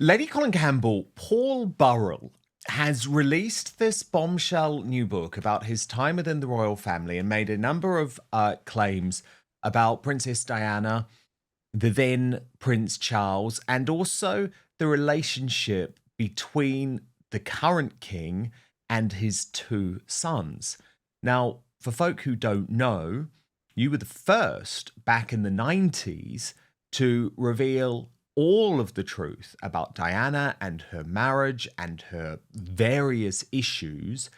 Lady Colin Campbell, Paul Burrell, has released this bombshell new book about his time within the royal family and made a number of claims about Princess Diana, the then Prince Charles, and also the relationship between the current king and his two sons. Now, for folk who don't know, you were the first back in the 90s to reveal all of the truth about Diana and her marriage and her various issues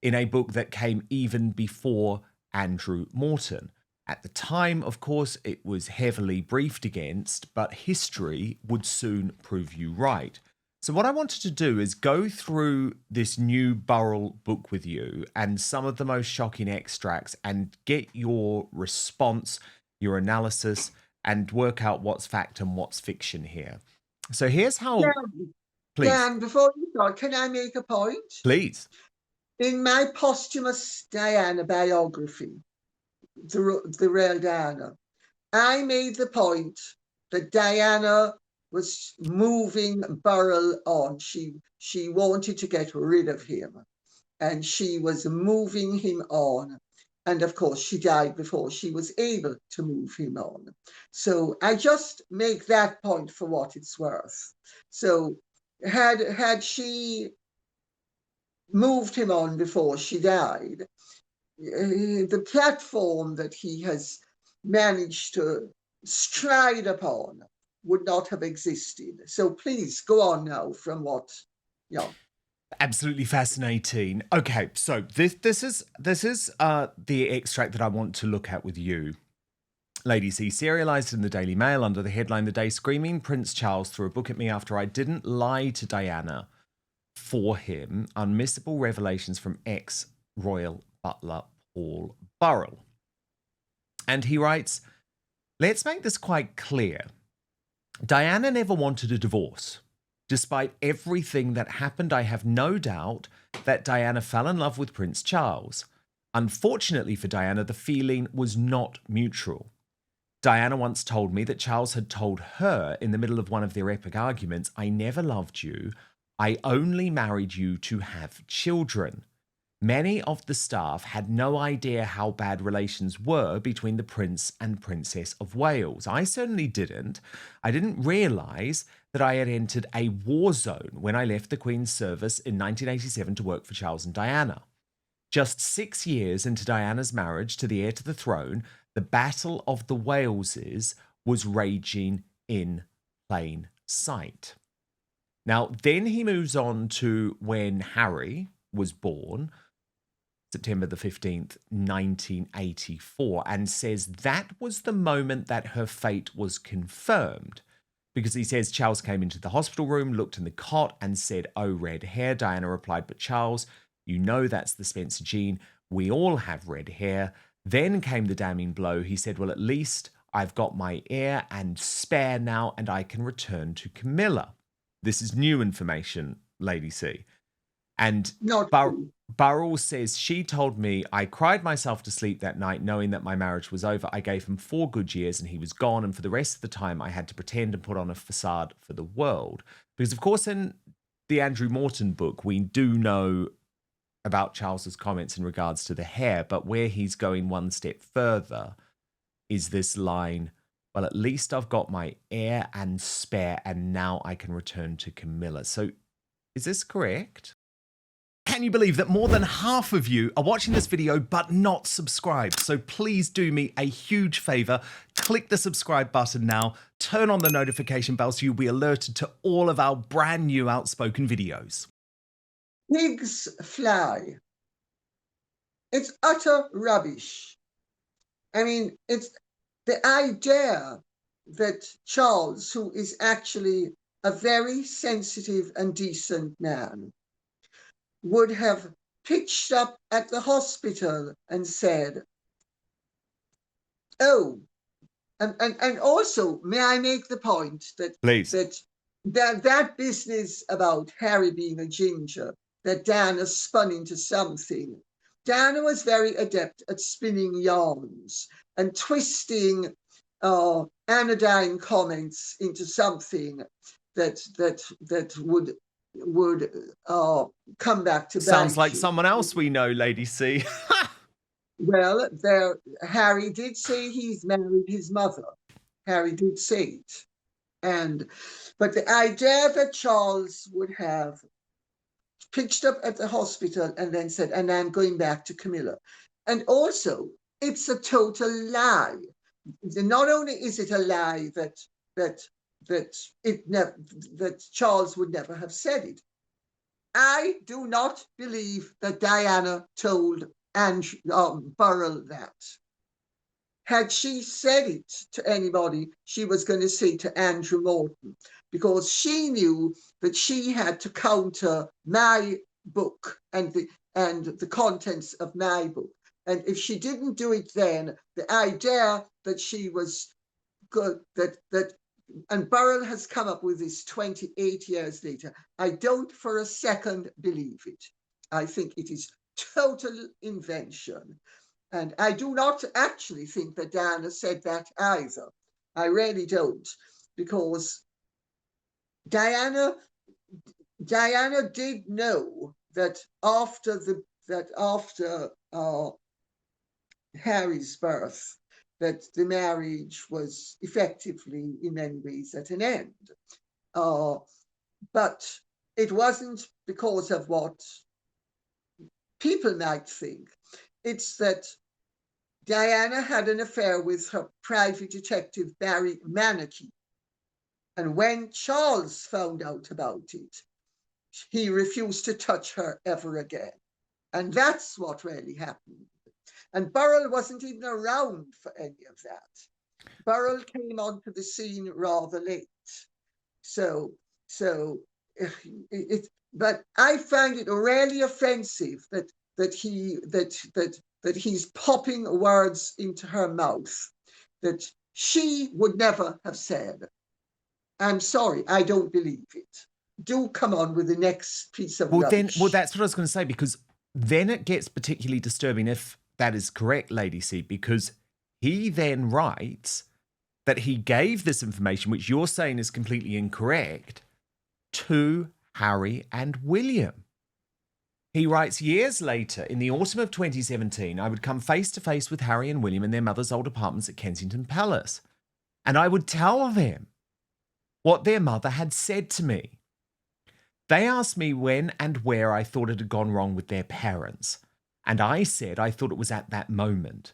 in a book that came even before Andrew Morton. At the time, of course, it was heavily briefed against, but history would soon prove you right. So what I wanted to do is go through this new Burrell book with you and some of the most shocking extracts and get your response, your analysis, and work out what's fact and what's fiction here. So here's how... Dan, Please. Dan, before you start, can I make a point? Please. In my posthumous Diana biography, the real Diana, I made the point that Diana was moving Burrell on. She wanted to get rid of him, and she was moving him on. And of course, she died before she was able to move him on. So I just make that point for what it's worth. So had she moved him on before she died, the platform that he has managed to stride upon would not have existed. So please go on now from what, Absolutely fascinating. Okay, so this is the extract that I want to look at with you. Lady C, serialized in the Daily Mail under the headline "The Day Screaming Prince Charles threw a book at me after I didn't lie to Diana for him. Unmissable revelations from ex-royal butler Paul Burrell." And he writes, "Let's make this quite clear. Diana never wanted a divorce. Despite everything that happened, I have no doubt that Diana fell in love with Prince Charles. Unfortunately for Diana, the feeling was not mutual. Diana once told me that Charles had told her in the middle of one of their epic arguments, 'I never loved you. I only married you to have children.' Many of the staff had no idea how bad relations were between the Prince and Princess of Wales. I certainly didn't. I didn't realise that I had entered a war zone when I left the Queen's service in 1987 to work for Charles and Diana. Just 6 years into Diana's marriage to the heir to the throne, the Battle of the Waleses was raging in plain sight." Now, then he moves on to when Harry was born, September the 15th, 1984, and says that was the moment that her fate was confirmed. Because he says Charles came into the hospital room, looked in the cot, and said, "Oh, red hair." Diana replied, "But Charles, you know that's the Spencer gene. We all have red hair." Then came the damning blow. He said, "Well, at least I've got my heir and spare now, and I can return to Camilla." This is new information, Lady C. And Burrell says, "She told me I cried myself to sleep that night knowing that my marriage was over. I gave him 4 good years and he was gone. And for the rest of the time, I had to pretend and put on a facade for the world." Because, of course, in the Andrew Morton book, we do know about Charles's comments in regards to the hair. But where he's going one step further is this line, "Well, at least I've got my heir and spare, and now I can return to Camilla." So is this correct? Can you believe that more than half of you are watching this video but not subscribed? So please do me a huge favor. Click the subscribe button now. Turn on the notification bell so you'll be alerted to all of our brand new Outspoken videos. Pigs fly. It's utter rubbish. I mean, it's the idea that Charles, who is actually a very sensitive and decent man, would have pitched up at the hospital and said, "Oh," and also, may I make the point that Please. that business about Harry being a ginger, that Diana spun into something. Diana was very adept at spinning yarns and twisting anodyne comments into something that would come back to Sounds bite like you. someone else we know, Lady C. Well, Harry did say he's married his mother. Harry did say it, but the idea that Charles would have pitched up at the hospital and then said, "And I'm going back to Camilla," and also it's a total lie. Not only is it a lie that that Charles would never have said it. I do not believe that Diana told Burrell that. Had she said it to anybody, she was going to say to Andrew Morton, because she knew that she had to counter my book and the contents of my book. And if she didn't do it then, the idea that she was good, and Burrell has come up with this 28 years later, I don't for a second believe it. I think it is total invention. And I do not actually think that Diana said that either. I really don't, because Diana did know that after Harry's birth, that the marriage was effectively, in many ways, at an end. But it wasn't because of what people might think. It's that Diana had an affair with her private detective, Barry Manaki. And when Charles found out about it, he refused to touch her ever again. And that's what really happened. And Burrell wasn't even around for any of that. Burrell came onto the scene rather late. But I find it really offensive that he's popping words into her mouth that she would never have said. I'm sorry, I don't believe it. Do come on with the next piece of rubbish. That's what I was going to say, because then it gets particularly disturbing if that is correct, Lady C, because he then writes that he gave this information, which you're saying is completely incorrect, to Harry and William. He writes, years later, in the autumn of 2017, I would come face to face with Harry and William in their mother's old apartments at Kensington Palace, and I would tell them what their mother had said to me. They asked me when and where I thought it had gone wrong with their parents, and I said I thought it was at that moment.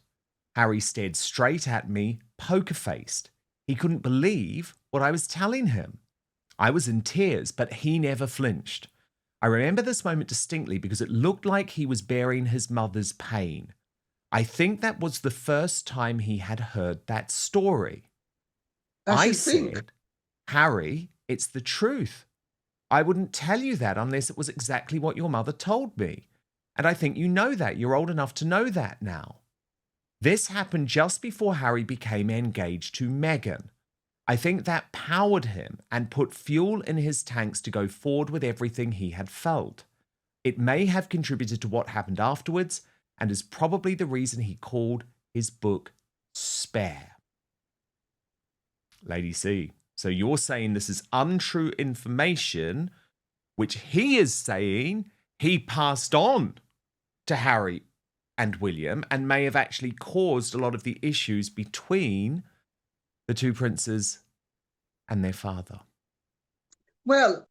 Harry stared straight at me, poker-faced. He couldn't believe what I was telling him. I was in tears, but he never flinched. I remember this moment distinctly because it looked like he was bearing his mother's pain. I think that was the first time he had heard that story. I said, Harry, it's the truth. I wouldn't tell you that unless it was exactly what your mother told me. And I think you know that. You're old enough to know that now. This happened just before Harry became engaged to Meghan. I think that powered him and put fuel in his tanks to go forward with everything he had felt. It may have contributed to what happened afterwards and is probably the reason he called his book Spare. Lady C, so you're saying this is untrue information, which he is saying he passed on to Harry and William and may have actually caused a lot of the issues between the two princes and their father. Well,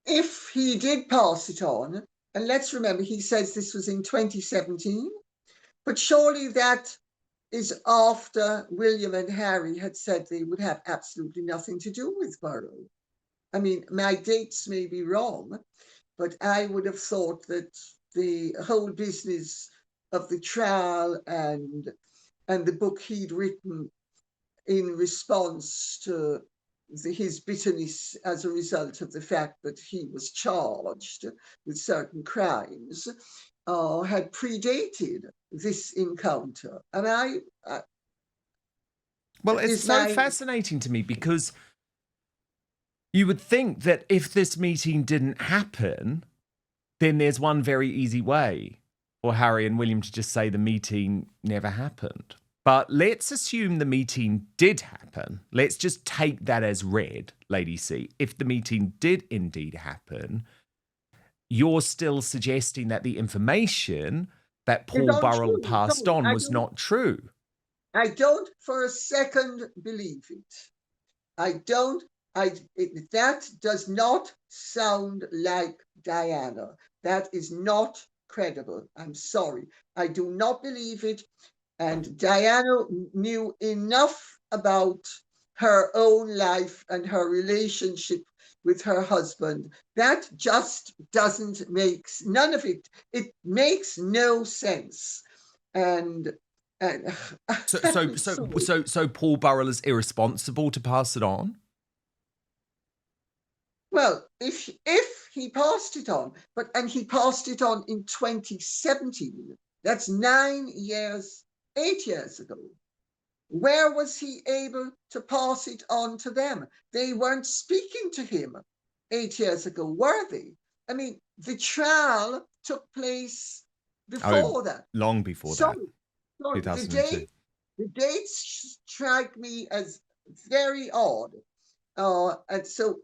if he did pass it on, and let's remember he says this was in 2017, but surely that is after William and Harry had said they would have absolutely nothing to do with Burrell. I mean, my dates may be wrong, but I would have thought that the whole business of the trial and the book he'd written in response to his bitterness as a result of the fact that he was charged with certain crimes had predated this encounter. And well, it's so fascinating to me because you would think that if this meeting didn't happen, then there's one very easy way for Harry and William to just say the meeting never happened. But let's assume the meeting did happen. Let's just take that as read, Lady C. If the meeting did indeed happen, you're still suggesting that the information that It's Paul Burrell untrue. passed No, on was not true. I don't for a second believe it. I don't. That does not sound like Diana. That is not credible. I'm sorry. I do not believe it. And Diana knew enough about her own life and her relationship with her husband. That just doesn't make none of it. It makes no sense. And So Paul Burrell is irresponsible to pass it on? well, if he passed it on, and he passed it on in 2017, that's 8 years ago. Where was he able to pass it on to them? They weren't speaking to him 8 years ago, were they? I mean, the trial took place before that. Long before that. So 2002. the dates strike me as very odd. And so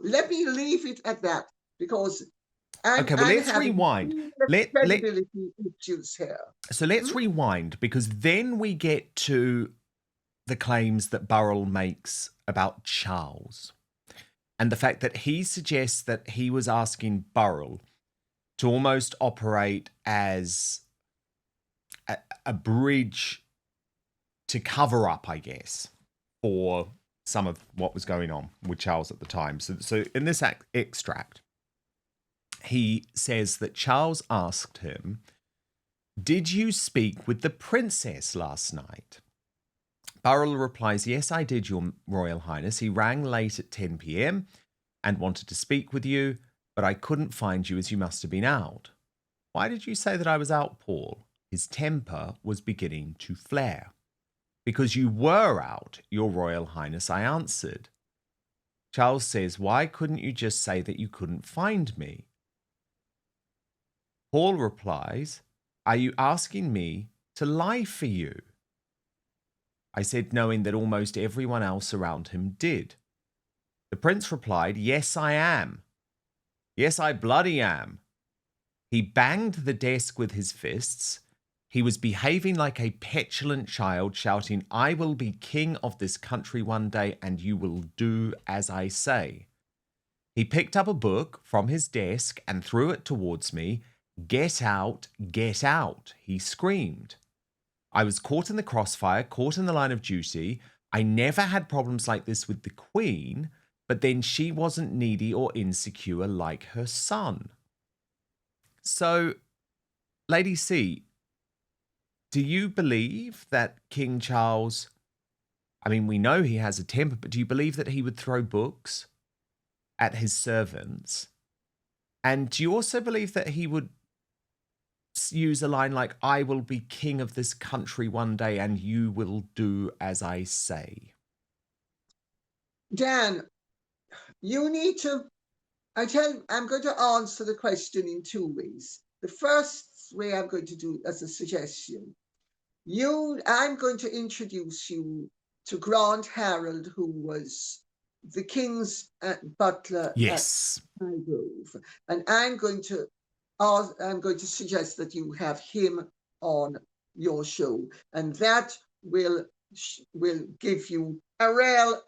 let me leave it at that, because let's rewind. Credibility issues here. So let's rewind, because then we get to the claims that Burrell makes about Charles and the fact that he suggests that he was asking Burrell to almost operate as a bridge to cover up, I guess, for some of what was going on with Charles at the time. So in this extract, he says that Charles asked him, "Did you speak with the princess last night?" Burrell replies, "Yes, I did, Your Royal Highness. He rang late at 10 p.m. and wanted to speak with you, but I couldn't find you as you must have been out." "Why did you say that I was out, Paul?" His temper was beginning to flare. "Because you were out, Your Royal Highness," I answered. Charles says, "Why couldn't you just say that you couldn't find me?" Paul replies, "Are you asking me to lie for you?" I said, knowing that almost everyone else around him did. The prince replied, "Yes, I am. Yes, I bloody am." He banged the desk with his fists. He was behaving like a petulant child, shouting, "I will be king of this country one day, and you will do as I say." He picked up a book from his desk and threw it towards me. "Get out, he screamed. I was caught in the crossfire, caught in the line of duty. I never had problems like this with the Queen, but then she wasn't needy or insecure like her son. So, Lady C, do you believe that King Charles, I mean, we know he has a temper, but do you believe that he would throw books at his servants? And do you also believe that he would use a line like, "I will be king of this country one day and you will do as I say"? Dan, you need to, I'm going to answer the question in two ways. The first way I'm going to do as a suggestion, I'm going to introduce you to Grant Harold, who was the king's butler Yes. at Highgrove, and I'm going to suggest that you have him on your show, and that will give you an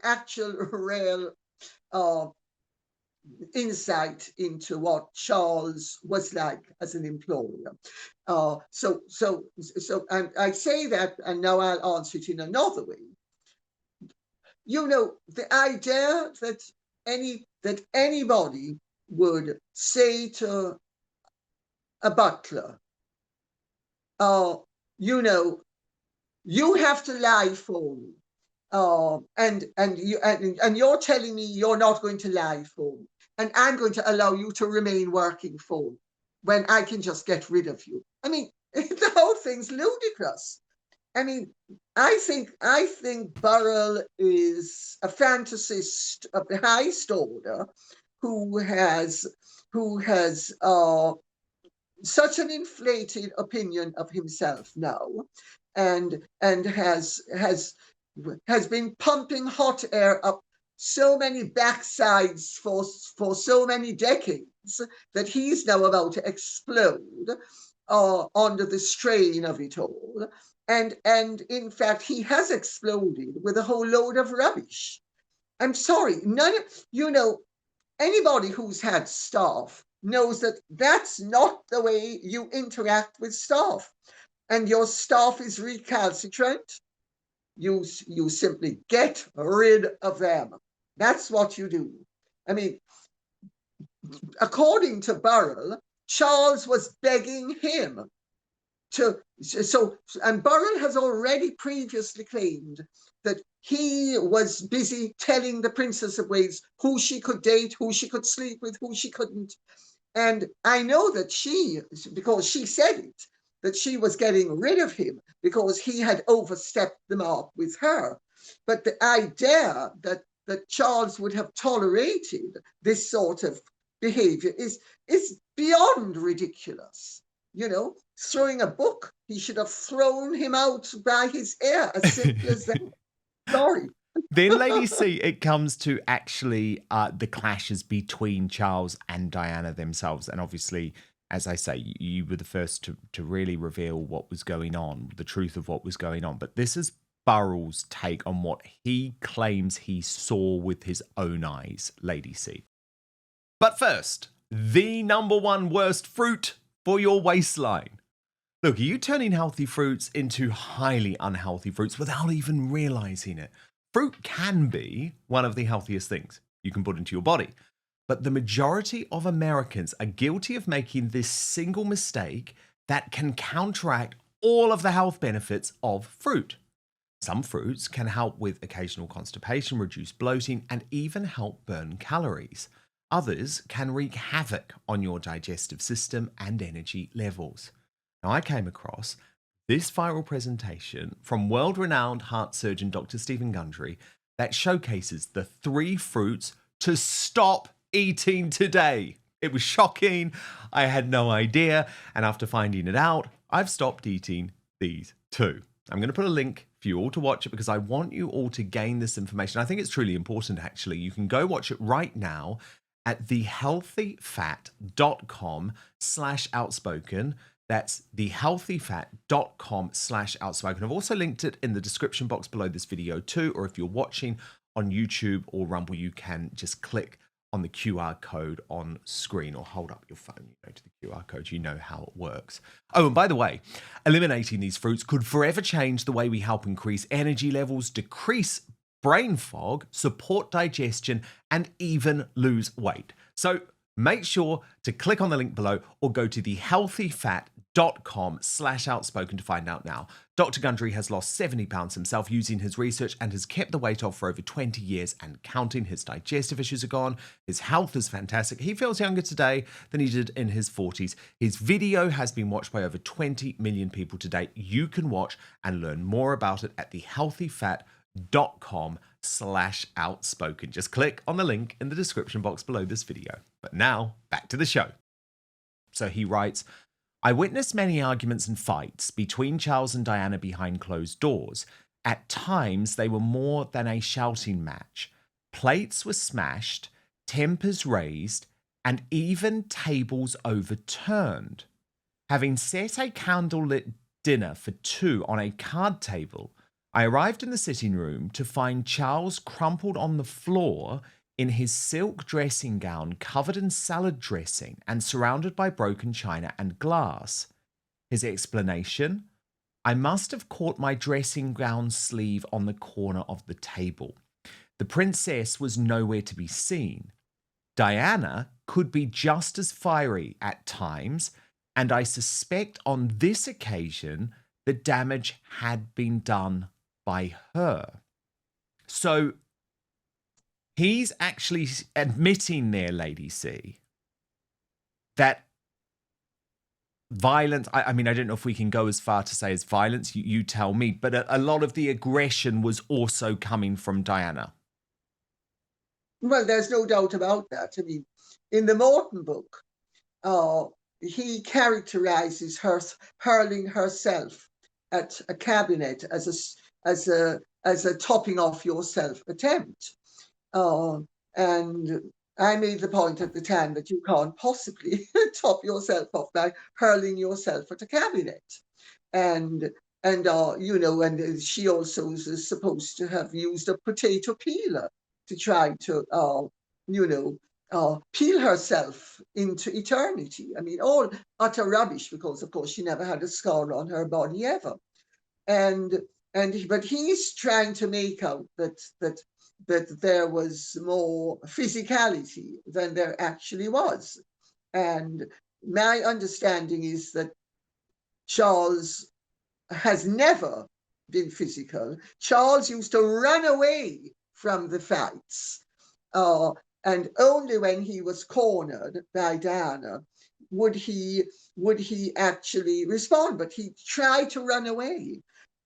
actual real insight into what Charles was like as an employer. And I say that, and now I'll answer it in another way. You know, the idea that anybody would say to a butler, you have to lie for me. And you're telling me you're not going to lie for me, and I'm going to allow you to remain working for me when I can just get rid of you. I mean, the whole thing's ludicrous. I mean, I think Burrell is a fantasist of the highest order who has such an inflated opinion of himself now, and has been pumping hot air up so many backsides for so many decades that he's now about to explode under the strain of it all. And in fact, he has exploded with a whole load of rubbish. I'm sorry, anybody who's had staff knows that that's not the way you interact with staff. And your staff is recalcitrant, you simply get rid of them. That's what you do. I mean, according to Burrell, Charles was begging him and Burrell has already previously claimed that he was busy telling the Princess of Wales who she could date, who she could sleep with, who she couldn't. And I know that because she said it, that she was getting rid of him because he had overstepped the mark with her. But the idea that Charles would have tolerated this sort of behavior is beyond ridiculous. Throwing a book, he should have thrown him out by his hair, as simple as that. Sorry. Then, Lady C, it comes to actually the clashes between Charles and Diana themselves. And obviously, as I say, you were the first to really reveal what was going on, the truth of what was going on. But this is Burrell's take on what he claims he saw with his own eyes, Lady C. But first, the number one worst fruit for your waistline. Look, are you turning healthy fruits into highly unhealthy fruits without even realizing it? Fruit can be one of the healthiest things you can put into your body, but the majority of Americans are guilty of making this single mistake that can counteract all of the health benefits of fruit. Some fruits can help with occasional constipation, reduce bloating, and even help burn calories. Others can wreak havoc on your digestive system and energy levels. Now, I came across this viral presentation from world-renowned heart surgeon Dr. Stephen Gundry that showcases the 3 fruits to stop eating today. It was shocking. I had no idea. And after finding it out, I've stopped eating these 2. I'm going to put a link for you all to watch it because I want you all to gain this information. I think it's truly important, actually. You can go watch it right now at thehealthyfat.com/outspoken. That's thehealthyfat.com/outspoken. I've also linked it in the description box below this video too, or if you're watching on YouTube or Rumble, you can just click on the QR code on screen or hold up your phone, to the QR code. You know how it works. Oh, and by the way, eliminating these fruits could forever change the way we help increase energy levels, decrease brain fog, support digestion, and even lose weight. So make sure to click on the link below or go to thehealthyfat.com/outspoken to find out now. Dr. Gundry has lost 70 pounds himself using his research and has kept the weight off for over 20 years and counting. His digestive issues are gone. His health is fantastic. He feels younger today than he did in his 40s. His video has been watched by over 20 million people to date. You can watch and learn more about it at thehealthyfat.com/outspoken. Just click on the link in the description box below this video. But now, back to the show. So he writes, I witnessed many arguments and fights between Charles and Diana behind closed doors. At times, they were more than a shouting match. Plates were smashed, tempers raised, and even tables overturned. Having set a candlelit dinner for 2 on a card table, I arrived in the sitting room to find Charles crumpled on the floor in his silk dressing gown covered in salad dressing and surrounded by broken china and glass. His explanation? I must have caught my dressing gown sleeve on the corner of the table. The princess was nowhere to be seen. Diana could be just as fiery at times, and I suspect on this occasion the damage had been done by her. So he's actually admitting there, Lady C, that violence, I mean, I don't know if we can go as far to say as violence, you tell me, but a lot of the aggression was also coming from Diana. Well, there's no doubt about that. I mean, in the Morton book, he characterizes her hurling herself at a cabinet as a topping off yourself attempt. And I made the point at the time that you can't possibly top yourself off by hurling yourself at a cabinet. And and she also is supposed to have used a potato peeler to try to peel herself into eternity. I mean, all utter rubbish, because of course she never had a scar on her body ever. And but he's trying to make out that there was more physicality than there actually was. And my understanding is that Charles has never been physical. Charles used to run away from the fights. And only when he was cornered by Diana would he actually respond. But he tried to run away.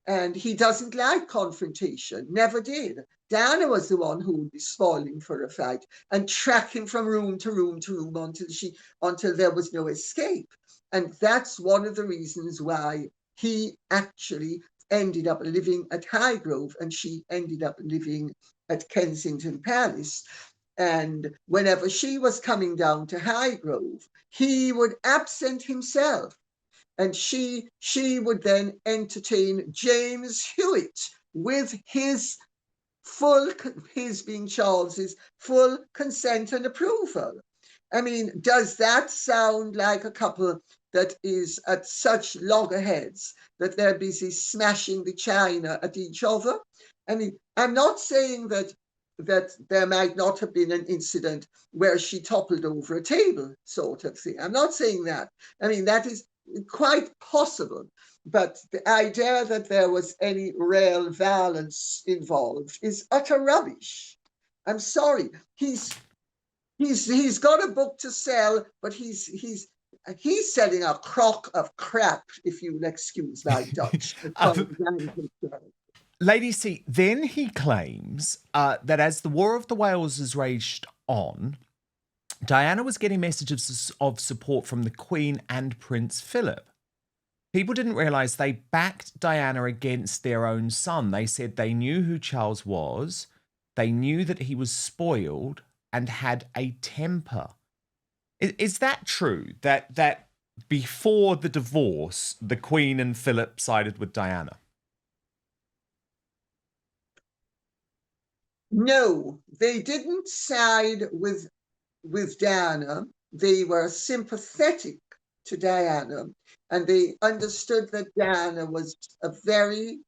And he doesn't like confrontation, never did. Diana was the one who would be spoiling for a fight and track him from room to room to room until there was no escape. And that's one of the reasons why he actually ended up living at Highgrove and she ended up living at Kensington Palace. And whenever she was coming down to Highgrove, he would absent himself. And she would then entertain James Hewitt with his being Charles's full consent and approval. I mean, does that sound like a couple that is at such loggerheads that they're busy smashing the china at each other? I mean, I'm not saying that there might not have been an incident where she toppled over a table, sort of thing. I'm not saying that. I mean, that is quite possible, but the idea that there was any real violence involved is utter rubbish. I'm sorry. He's got a book to sell, but he's selling a crock of crap, if you'll excuse my Dutch. Lady C, then he claims that as the War of the Wales raged on, Diana was getting messages of support from the Queen and Prince Philip. People didn't realise they backed Diana against their own son. They said they knew who Charles was, they knew that he was spoiled and had a temper. Is that true, that before the divorce, the Queen and Philip sided with Diana? No, they didn't side with Diana. They were sympathetic to Diana, and they understood that Diana was a very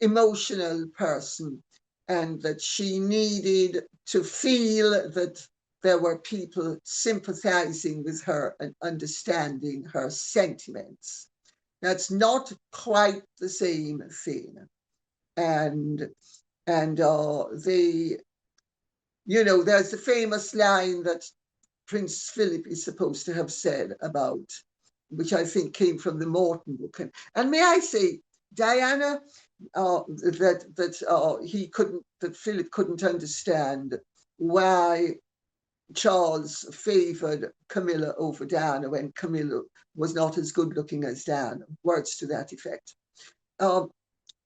emotional person and that she needed to feel that there were people sympathizing with her and understanding her sentiments. That's not quite the same thing. And they, there's the famous line that Prince Philip is supposed to have said about, which I think came from the Morton book. And may I say, Diana, that Philip couldn't understand why Charles favored Camilla over Diana when Camilla was not as good looking as Diana. Words to that effect. I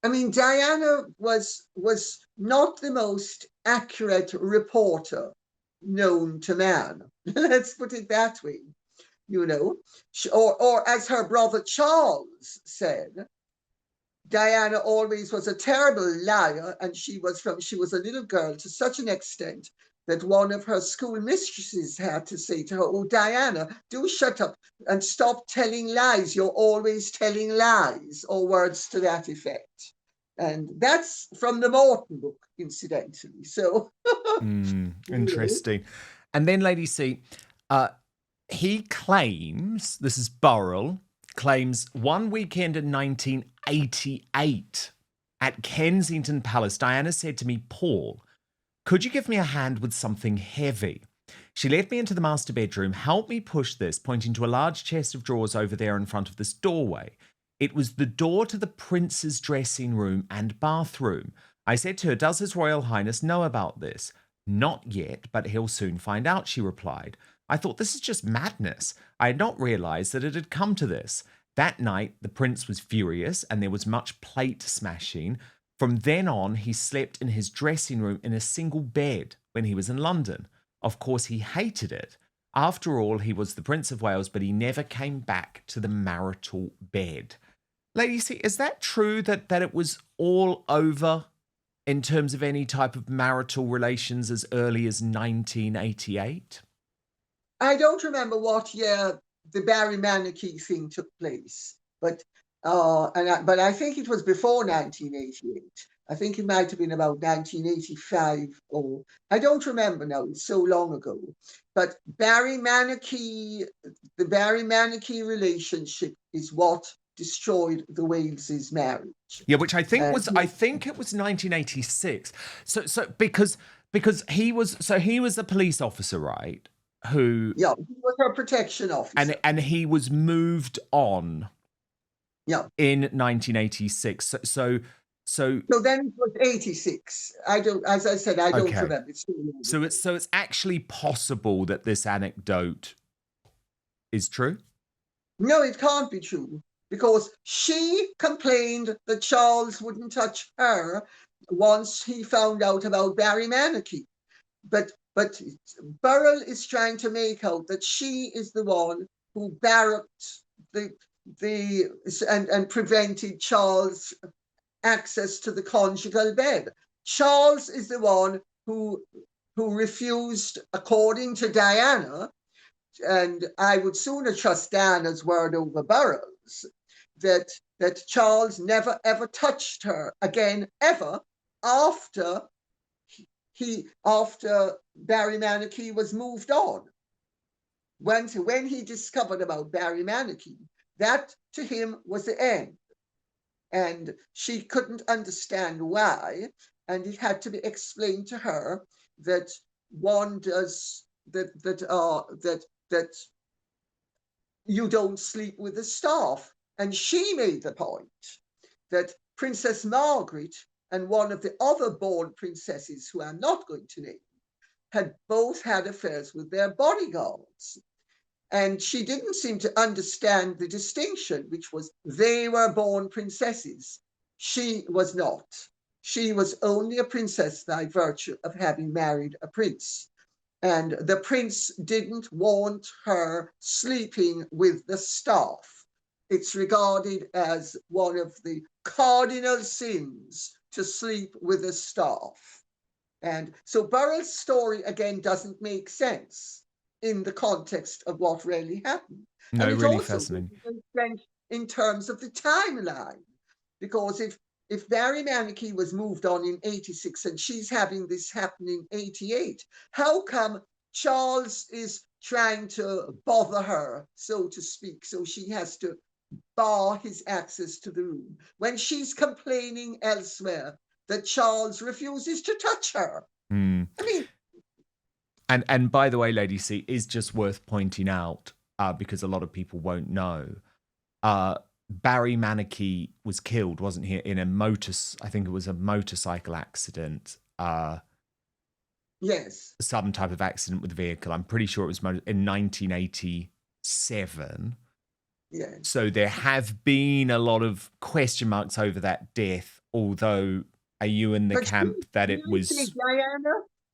mean, Diana was not the most accurate reporter known to man. Let's put it that way. Or as her brother Charles said, Diana always was a terrible liar, and she was a little girl to such an extent that one of her school mistresses had to say to her, "Oh, Diana, do shut up and stop telling lies. You're always telling lies," or words to that effect. And that's from the Morton book, incidentally. So interesting. And then, Lady C, he claims, this is Burrell, claims one weekend in 1988 at Kensington Palace, Diana said to me, "Paul, could you give me a hand with something heavy?" She led me into the master bedroom, helped me push this, pointing to a large chest of drawers over there in front of this doorway. It was the door to the prince's dressing room and bathroom. I said to her, "Does His Royal Highness know about this?" Not yet, but he'll soon find out, she replied. I thought, this is just madness. I had not realized that it had come to this. That night, the prince was furious and there was much plate smashing. From then on, he slept in his dressing room in a single bed when he was in London. Of course, he hated it. After all, he was the Prince of Wales, but he never came back to the marital bed. Lady C, is that true that it was all over in terms of any type of marital relations as early as 1988? I don't remember what year the Barry Manaki thing took place, but but I think it was before 1988. I think it might have been about 1985, or I don't remember now. It's so long ago. But the Barry Manaki relationship is what destroyed the Waleses' marriage. Yeah, which I think Uh, was it was 1986. So because he was a police officer, right? Who yeah, he was her protection officer. and he was moved on Yeah. in 1986. So So then it was 86. As I said, I don't okay. remember. It's So it's actually possible that this anecdote is true? No, it can't be true, because she complained that Charles wouldn't touch her once he found out about Barry Manaki. But Burrell is trying to make out that she is the one who barracked and prevented Charles' access to the conjugal bed. Charles is the one who refused, according to Diana, and I would sooner trust Diana's word over Burrell's, that Charles never ever touched her again, ever, after Barry Manaki was moved on. When he discovered about Barry Manaki, that to him was the end. And she couldn't understand why, and it had to be explained to her that one does that you don't sleep with the staff. And she made the point that Princess Margaret and one of the other born princesses, who I'm not going to name, had both had affairs with their bodyguards. And she didn't seem to understand the distinction, which was they were born princesses. She was not. She was only a princess by virtue of having married a prince. And the prince didn't want her sleeping with the staff. It's regarded as one of the cardinal sins to sleep with the staff. And so Burrell's story, again, doesn't make sense in the context of what really happened. No, And it really also fascinating. doesn't make sense in terms of the timeline, because if Barry Manaki was moved on in 86 and she's having this happen in 88, how come Charles is trying to bother her, so to speak, so she has to bar his access to the room when she's complaining elsewhere that Charles refuses to touch her? Mm. I mean, and by the way, Lady C, is just worth pointing out, because a lot of people won't know. Barry Manaki was killed, wasn't he, in I think it was a motorcycle accident. yes. Some type of accident with a vehicle. I'm pretty sure it was in 1987. Yes. So there have been a lot of question marks over that death, although are you in the camp that it was...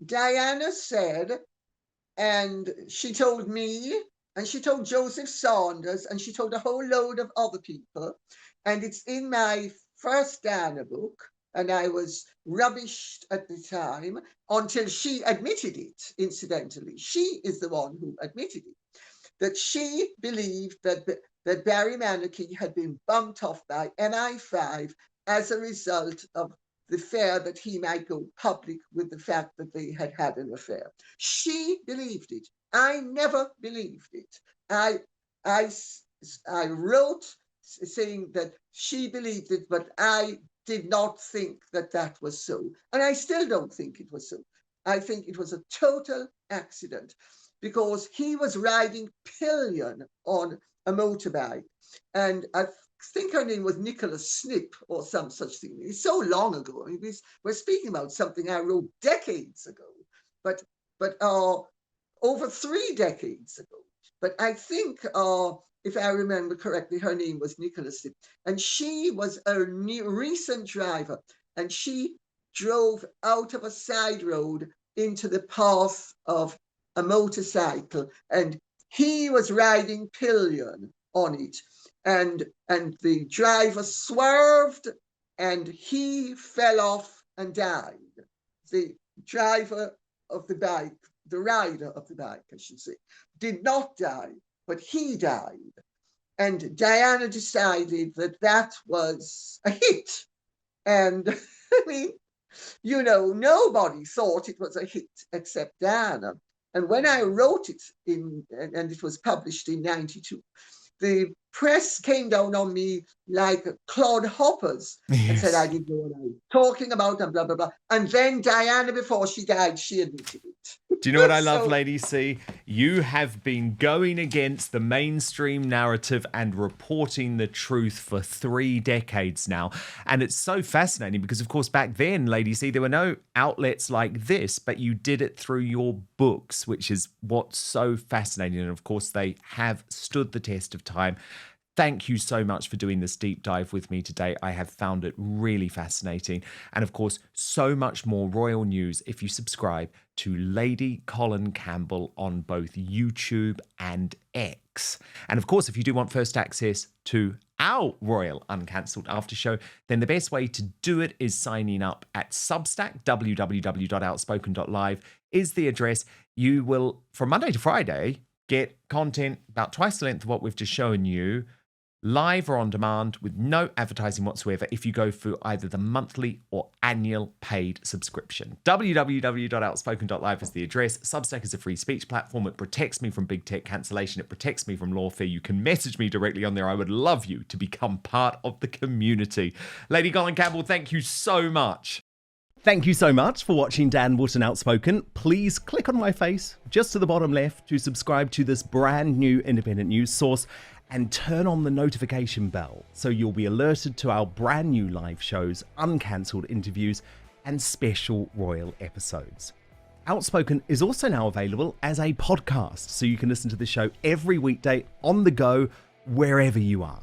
Diana said, and she told me, and she told Joseph Saunders, and she told a whole load of other people, and it's in my first Diana book, and I was rubbished at the time until she admitted it, incidentally. She is the one who admitted it, that she believed that Barry Manaki had been bumped off by MI5 as a result of the fear that he might go public with the fact that they had had an affair. She believed it. I never believed it. I wrote saying that she believed it, but I did not think that was so. And I still don't think it was so. I think it was a total accident, because he was riding pillion on a motorbike, and I think her name was Nicholas Snip or some such thing. It's so long ago. I mean, we're speaking about something I wrote decades ago. but over 3 decades ago. But I think, if I remember correctly, her name was Nicholas, and she was a recent driver, and she drove out of a side road into the path of a motorcycle, and he was riding pillion on it, and the driver swerved, and he fell off and died. The driver of the bike, the rider of the bike, I should say, did not die, but he died. And Diana decided that that was a hit. And I mean, nobody thought it was a hit except Diana. And when I wrote it and it was published in 92, the press came down on me like clodhoppers and said I didn't know what I was talking about and blah, blah, blah. And then Diana, before she died, she admitted it. Do you know what I love, Lady C? You have been going against the mainstream narrative and reporting the truth for 3 decades now. And it's so fascinating because, of course, back then, Lady C, there were no outlets like this, but you did it through your books, which is what's so fascinating. And, of course, they have stood the test of time. Thank you so much for doing this deep dive with me today. I have found it really fascinating. And of course, so much more royal news if you subscribe to Lady Colin Campbell on both YouTube and X. And of course, if you do want first access to our Royal Uncancelled After Show, then the best way to do it is signing up at Substack. www.outspoken.live is the address. You will, from Monday to Friday, get content about twice the length of what we've just shown you, live or on demand with no advertising whatsoever if you go for either the monthly or annual paid subscription. www.outspoken.live is the address. Substack is a free speech platform. It protects me from big tech cancellation. It protects me from lawfare. You can message me directly on there. I would love you to become part of the community. Lady Colin Campbell, thank you so much. Thank you so much for watching Dan Wootton Outspoken. Please click on my face just to the bottom left to subscribe to this brand new independent news source and turn on the notification bell so you'll be alerted to our brand new live shows, uncancelled interviews, and special royal episodes. Outspoken is also now available as a podcast, so you can listen to the show every weekday on the go, wherever you are.